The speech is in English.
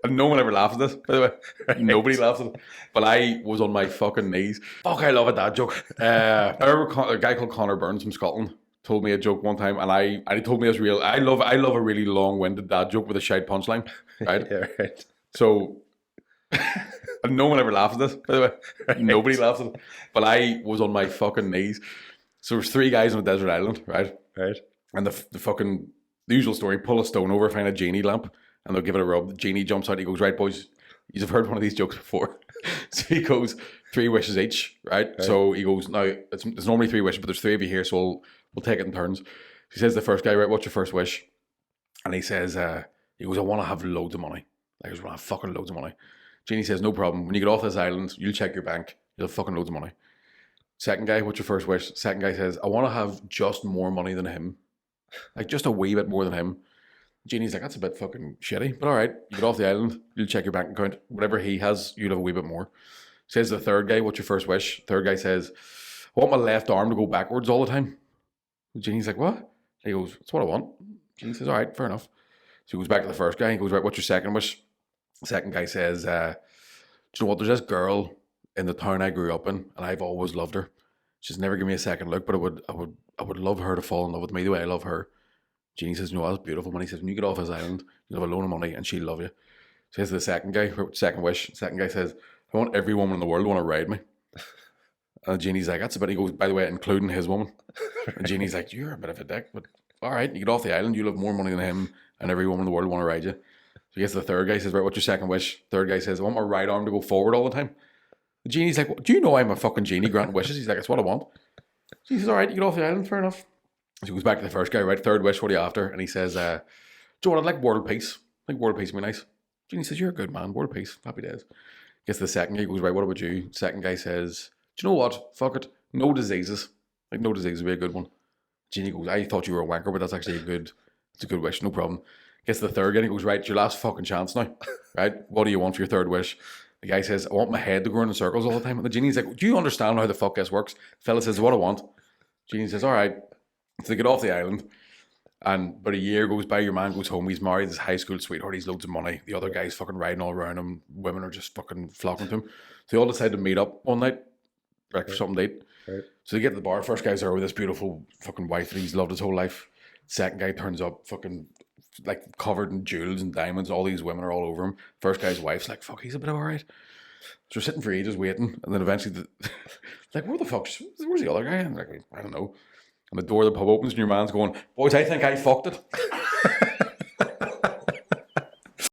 And no one ever laughs at this, by the way. Nobody laughs at it. But I was on my fucking knees. Fuck, I love a dad joke. I remember a guy called Conor Burns from Scotland told me a joke one time, and he told me it's real. I love a really long-winded dad joke with a shite punchline, right? Yeah, right. So, and no one ever laughs at this, by the way. Nobody laughs at it. But I was on my fucking knees. So there's three guys on a desert island, right? Right. And the usual story, pull a stone over, find a genie lamp, and they'll give it a rub. The genie jumps out, he goes, right, boys, you've heard one of these jokes before. So he goes, 3 wishes each, right? So he goes, now, it's normally 3 wishes, but there's 3 of you here, so we'll take it in turns. He says to the first guy, right, what's your first wish? And he says, he goes, I want to have loads of money. Like, I just want to have fucking loads of money. Genie says, no problem. When you get off this island, you'll check your bank. You'll have fucking loads of money. Second guy, what's your first wish? Second guy says, I want to have just more money than him. Like, just a wee bit more than him. Genie's like, that's a bit fucking shitty. But all right, you get off the island, you'll check your bank account. Whatever he has, you'll have a wee bit more. Says the third guy, what's your first wish? Third guy says, I want my left arm to go backwards all the time. Genie's like, what? He goes, that's what I want. Genie says, all right, fair enough. So he goes back to the first guy. He goes, right, what's your second wish? The second guy says, do you know what? There's this girl in the town I grew up in, and I've always loved her. She's never given me a second look, but I would love her to fall in love with me the way I love her. Genie says, no, that's beautiful. When he says, when you get off his island, you'll have a loan of money and she'll love you. Says the second guy, second wish. Second guy says, I want every woman in the world to want to ride me. And Genie's like, that's a bit. He goes, by the way, including his woman. And Genie's like, you're a bit of a dick, but all right, you get off the island, you'll have more money than him, and every woman in the world will want to ride you. So he gets to the third guy, says, right, what's your second wish? Third guy says, I want my right arm to go forward all the time. The Genie's like, well, do you know I'm a fucking genie granting wishes? He's like, that's what I want. So he says, all right, you get off the island, fair enough. So he goes back to the first guy, right, third wish, what are you after? And he says, do you know what, I'd like world peace. I think world peace would be nice. Genie says, you're a good man, world peace, happy days. Gets to the second guy, he goes, right, what about you? Second guy says, do you know what, fuck it, no diseases. Like, no diseases would be a good one. Genie goes, I thought you were a wanker, but that's actually it's a good wish, no problem. Gets to the third guy, and he goes, right, it's your last fucking chance now, right? What do you want for your third wish? The guy says, I want my head to go in circles all the time. And the Genie's like, do you understand how the fuck this works? The fella says, what I want. Genie says, all right. So they get off the island, and about a year goes by, your man goes home, he's married his high school sweetheart, he's loads of money. The other guy's fucking riding all around him. Women are just fucking flocking to him. So they all decide to meet up one night, for something to eat. Right. So they get to the bar. First guy's there with this beautiful fucking wife that he's loved his whole life. Second guy turns up fucking like covered in jewels and diamonds. All these women are all over him. First guy's wife's like, fuck, he's a bit alright. So we're sitting for ages waiting, and then eventually like, where's the other guy? And like, I don't know. And the door of the pub opens and your man's going, boys, I think I fucked it.